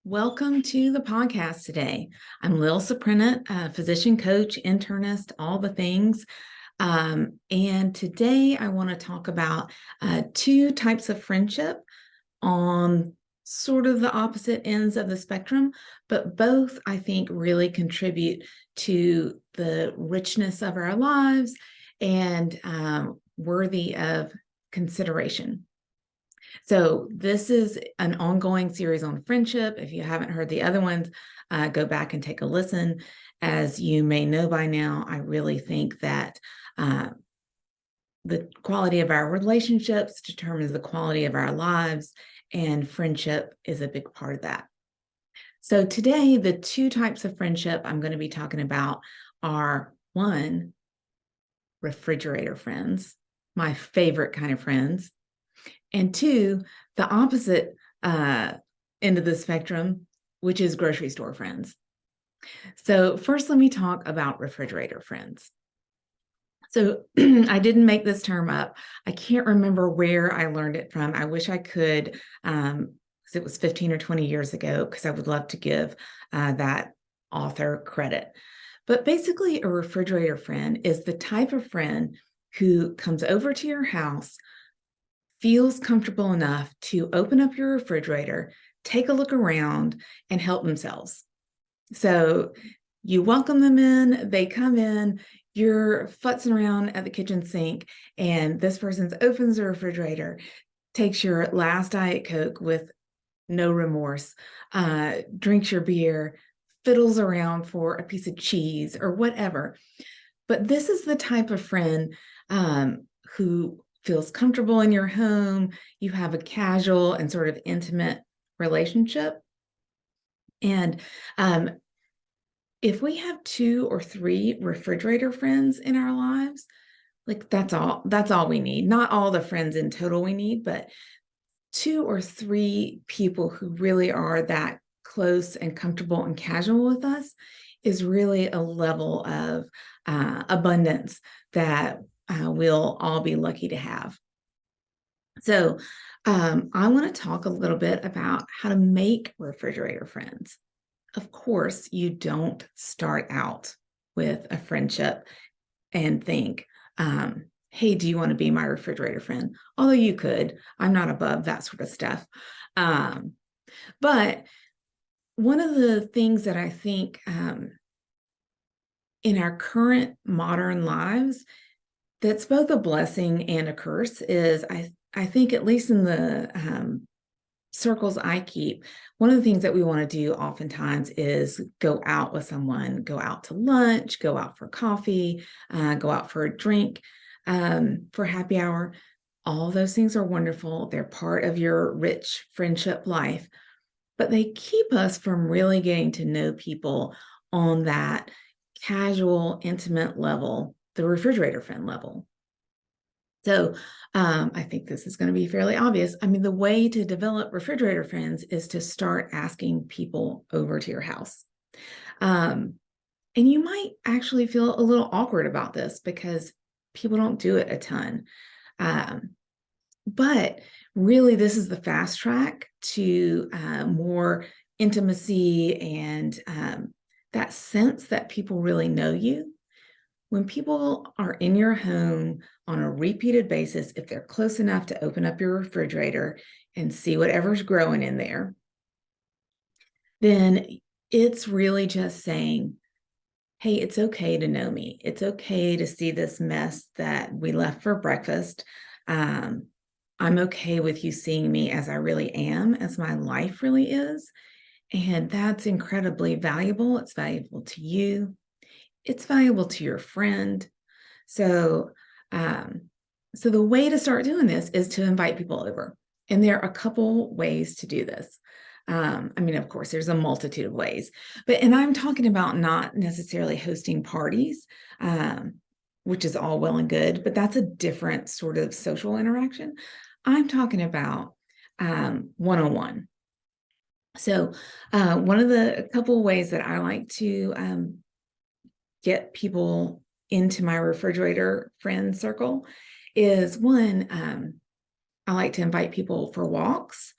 Welcome to the podcast today. I'm Lil Soprenant, physician coach, internist, all the things. And today I want to talk about two types of friendship on sort of the opposite ends of the spectrum, but both I think really contribute to the richness of our lives and worthy of consideration. So this is an ongoing series on friendship. If you haven't heard the other ones, go back and take a listen. As you may know by now, I really think that the quality of our relationships determines the quality of our lives, and friendship is a big part of that. So today, the two types of friendship I'm going to be talking about are one, refrigerator friends, my favorite kind of friends. And two, the opposite end of the spectrum, which is grocery store friends. So first, let me talk about refrigerator friends. So I didn't make this term up. I can't remember where I learned it from. I wish I could, because it was 15 or 20 years ago, because I would love to give that author credit. But basically, a refrigerator friend is the type of friend who comes over to your house, feels comfortable enough to open up your refrigerator, take a look around, and help themselves. So you welcome them in, they come in, you're futzing around at the kitchen sink, and this person opens the refrigerator, takes your last Diet Coke with no remorse, drinks your beer, fiddles around for a piece of cheese or whatever. But this is the type of friend who feels comfortable in your home. You have a casual and sort of intimate relationship. And if we have 2 or 3 refrigerator friends in our lives, like that's all we need. Not all the friends in total we need, but 2 or 3 people who really are that close and comfortable and casual with us is really a level of abundance that we'll all be lucky to have. So I want to talk a little bit about how to make refrigerator friends. Of course, you don't start out with a friendship and think, hey, do you want to be my refrigerator friend? Although you could. I'm not above that sort of stuff. But one of the things that I think in our current modern lives that's both a blessing and a curse is I think, at least in the circles I keep, one of the things that we want to do oftentimes is go out with someone, go out to lunch, go out for coffee, go out for a drink, for happy hour. All those things are wonderful. They're part of your rich friendship life, but they keep us from really getting to know people on that casual, intimate level, the refrigerator friend level. So I think this is going to be fairly obvious. I mean, the way to develop refrigerator friends is to start asking people over to your house. And you might actually feel a little awkward about this because people don't do it a ton. But really, this is the fast track to more intimacy and that sense that people really know you. When people are in your home on a repeated basis, if they're close enough to open up your refrigerator and see whatever's growing in there, then it's really just saying, hey, it's okay to know me. It's okay to see this mess that we left for breakfast. I'm okay with you seeing me as I really am, as my life really is. And that's incredibly valuable. It's valuable to you. It's valuable to your friend. So, so the way to start doing this is to invite people over. And there are a couple ways to do this. I mean, of course, there's a multitude of ways, and I'm talking about not necessarily hosting parties, which is all well and good, but that's a different sort of social interaction. I'm talking about one-on-one. So one of the couple of ways that I like to get people into my refrigerator friend circle is one, I like to invite people for walks.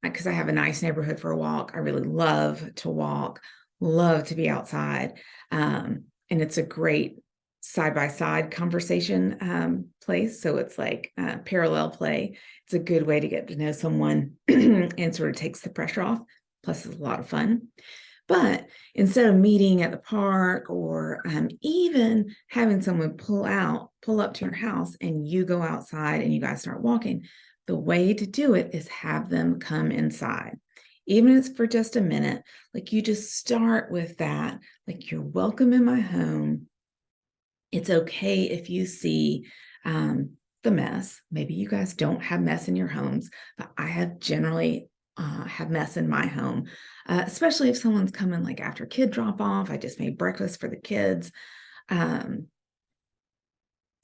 because I have a nice neighborhood for a walk. I really love to walk, love to be outside. And it's a great side-by-side conversation place. So it's like parallel play. It's a good way to get to know someone and sort of takes the pressure off. Plus, it's a lot of fun. But instead of meeting at the park or even having someone pull up to your house and you go outside and you guys start walking, the way to do it is have them come inside. Even if it's for just a minute, like you just start with that, like you're welcome in my home. It's okay if you see the mess. Maybe you guys don't have mess in your homes, but I have generally have mess in my home, especially if someone's coming like after kid drop off. I just made breakfast for the kids. Um,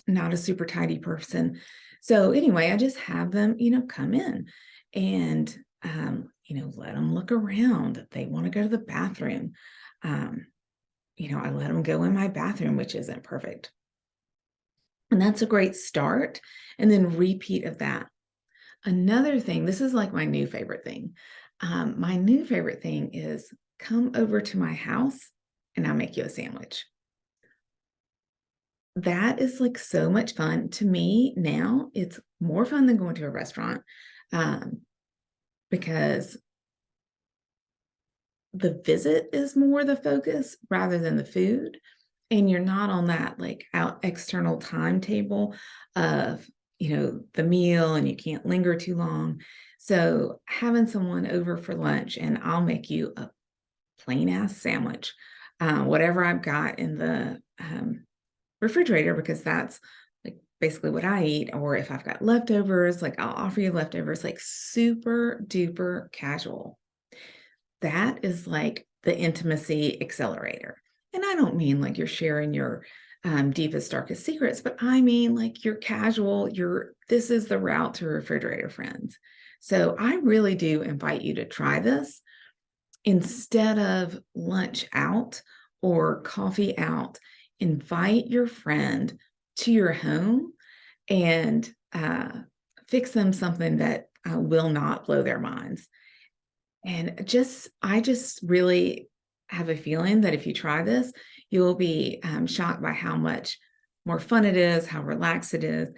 Not a super tidy person. So anyway, I just have them, come in and, let them look around. They want to go to the bathroom. I let them go in my bathroom, which isn't perfect. And that's a great start. And then repeat of that. Another thing, this is like my new favorite thing. My new favorite thing is come over to my house and I'll make you a sandwich. That is like so much fun to me now. It's more fun than going to a restaurant because the visit is more the focus rather than the food. And you're not on that like out external timetable of, the meal and you can't linger too long. So having someone over for lunch and I'll make you a plain ass sandwich, whatever I've got in the refrigerator, because that's like basically what I eat. Or if I've got leftovers, like I'll offer you leftovers, like super duper casual. That is like the intimacy accelerator. And I don't mean like you're sharing your deepest, darkest secrets, but I mean like you're casual, this is the route to refrigerator friends. So I really do invite you to try this instead of lunch out or coffee out. Invite your friend to your home and fix them something that will not blow their minds. And I just really have a feeling that if you try this, you'll be shocked by how much more fun it is, how relaxed it is.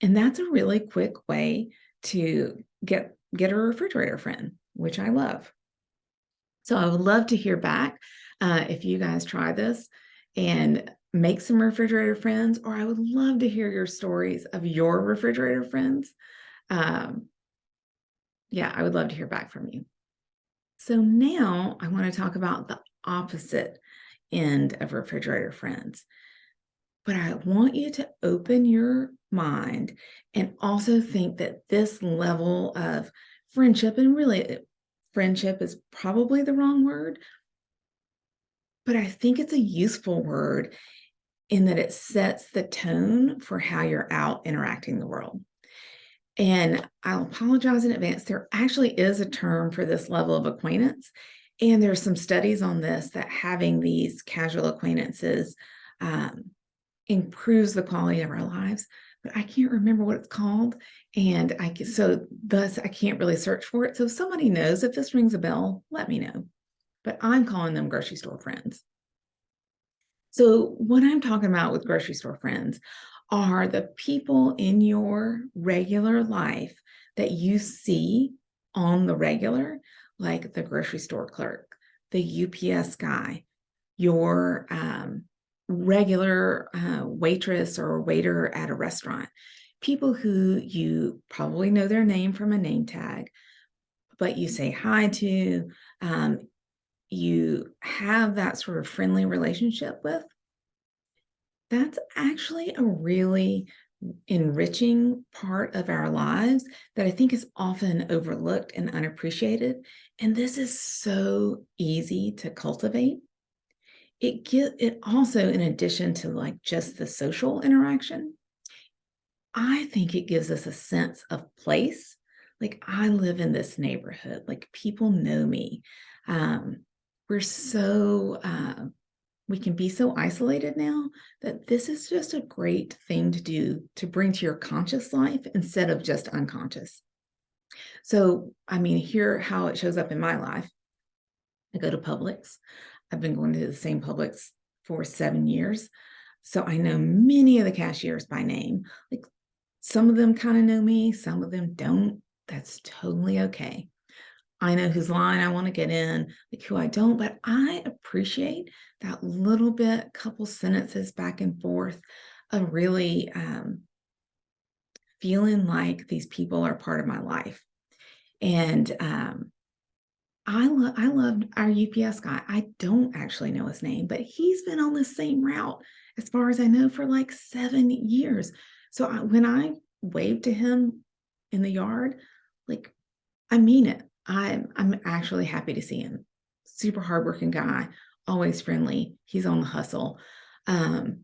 And that's a really quick way to get a refrigerator friend, which I love. So I would love to hear back if you guys try this and make some refrigerator friends, or I would love to hear your stories of your refrigerator friends. Yeah, I would love to hear back from you. So now I want to talk about the opposite end of refrigerator friends. But I want you to open your mind and also think that this level of friendship, and really friendship is probably the wrong word, but I think it's a useful word in that it sets the tone for how you're out interacting in the world. And I'll apologize in advance. There actually is a term for this level of acquaintance. And there's some studies on this that having these casual acquaintances improves the quality of our lives. But I can't remember what it's called. And thus I can't really search for it. So if somebody knows, if this rings a bell, let me know. But I'm calling them grocery store friends. So what I'm talking about with grocery store friends are the people in your regular life that you see on the regular, like the grocery store clerk, the UPS guy, your regular waitress or waiter at a restaurant, people who you probably know their name from a name tag, but you say hi to, you have that sort of friendly relationship with. That's actually a really enriching part of our lives that I think is often overlooked and unappreciated. And this is so easy to cultivate. It also, in addition to like just the social interaction, I think it gives us a sense of place. Like I live in this neighborhood, like people know me. We're so we can be so isolated now that this is just a great thing to do to bring to your conscious life instead of just unconscious. So, I mean, here how it shows up in my life. I go to Publix. I've been going to the same Publix for 7 years. So I know many of the cashiers by name. Like some of them kind of know me, some of them don't. That's totally okay. I know whose line I want to get in, like who I don't, but I appreciate that little bit, couple sentences back and forth of really feeling like these people are part of my life. And I loved our UPS guy. I don't actually know his name, but he's been on the same route, as far as I know, for like 7 years. So when I waved to him in the yard, like I mean it. I'm actually happy to see him. Super hardworking guy, always friendly. He's on the hustle. Um,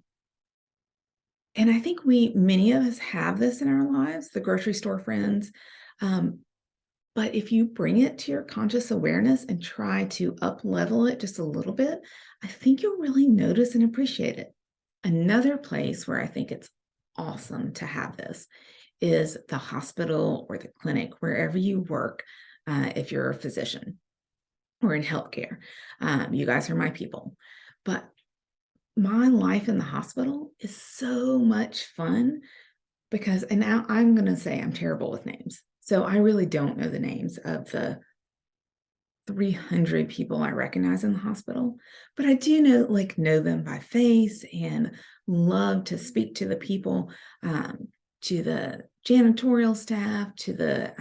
and I think many of us have this in our lives, the grocery store friends. Um, but if you bring it to your conscious awareness and try to up level it just a little bit, I think you'll really notice and appreciate it. Another place where I think it's awesome to have this is the hospital or the clinic, wherever you work, if you're a physician or in healthcare. You guys are my people. But my life in the hospital is so much fun because, and now I'm going to say I'm terrible with names. So I really don't know the names of the 300 people I recognize in the hospital, but I do know them by face and love to speak to the people, to the janitorial staff, to the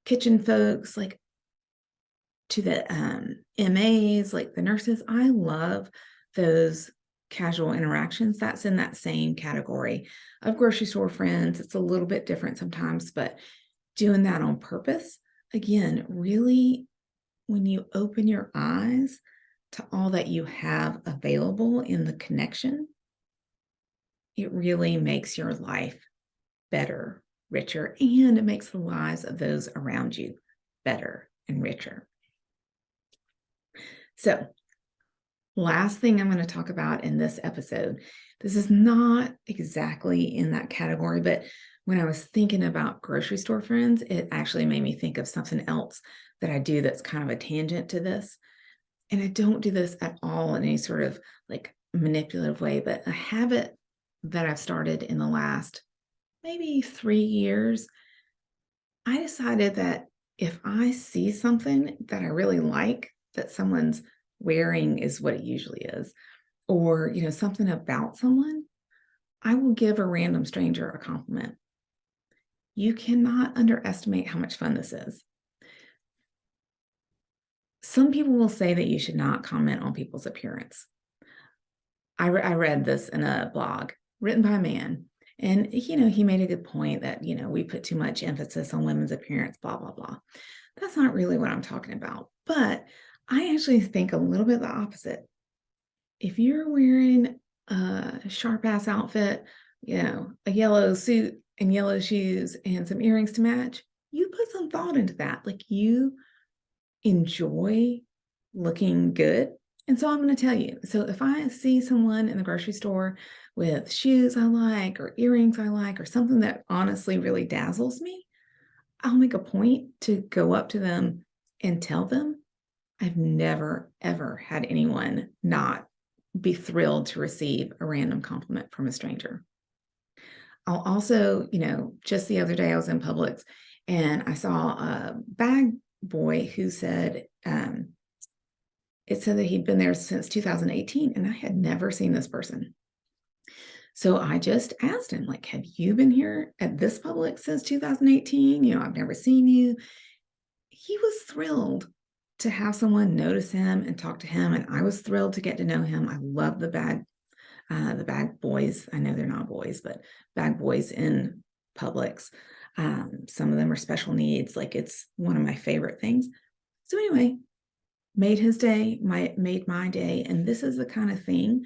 kitchen folks, like to the MAs, like the nurses. I love those casual interactions. That's in that same category of grocery store friends. It's a little bit different sometimes, but doing that on purpose, again, really, when you open your eyes to all that you have available in the connection, it really makes your life better, richer, and it makes the lives of those around you better and richer. So, last thing I'm going to talk about in this episode, this is not exactly in that category, but when I was thinking about grocery store friends, it actually made me think of something else that I do that's kind of a tangent to this. And I don't do this at all in any sort of like manipulative way, but a habit that I've started in the last maybe 3 years, I decided that if I see something that I really like, that someone's wearing is what it usually is, or something about someone, I will give a random stranger a compliment. You cannot underestimate how much fun this is. Some people will say that you should not comment on people's appearance. I read this in a blog written by a man, and he made a good point that we put too much emphasis on women's appearance, blah blah blah. That's not really what I'm talking about, but I actually think a little bit the opposite. If you're wearing a sharp ass outfit, a yellow suit and yellow shoes and some earrings to match, you put some thought into that. Like you enjoy looking good. And so I'm going to tell you. So if I see someone in the grocery store with shoes I like or earrings I like or something that honestly really dazzles me, I'll make a point to go up to them and tell them. I've never, ever had anyone not be thrilled to receive a random compliment from a stranger. I'll also, just the other day I was in Publix and I saw a bag boy who said, it said that he'd been there since 2018 and I had never seen this person. So I just asked him, like, have you been here at this Publix since 2018? I've never seen you. He was thrilled to have someone notice him and talk to him. And I was thrilled to get to know him. I love the bag boys. I know they're not boys, but bag boys in Publix. Some of them are special needs. Like it's one of my favorite things. So anyway, made his day, made my day. And this is the kind of thing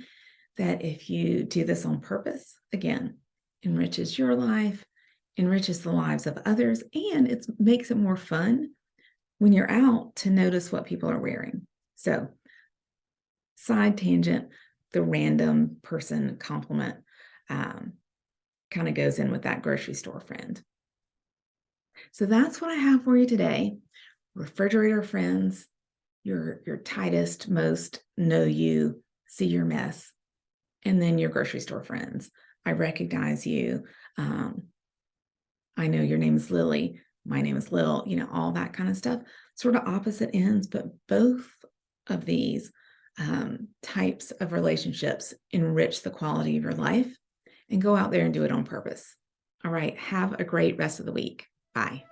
that if you do this on purpose, again, enriches your life, enriches the lives of others, and it makes it more fun when you're out to notice what people are wearing. So, side tangent, the random person compliment kind of goes in with that grocery store friend. So that's what I have for you today. Refrigerator friends, your tightest, most know you, see your mess, and then your grocery store friends. I recognize you. Um, I know your name is Lily. My name is Lil, all that kind of stuff. Sort of opposite ends, but both of these types of relationships enrich the quality of your life, and go out there and do it on purpose. All right. Have a great rest of the week. Bye.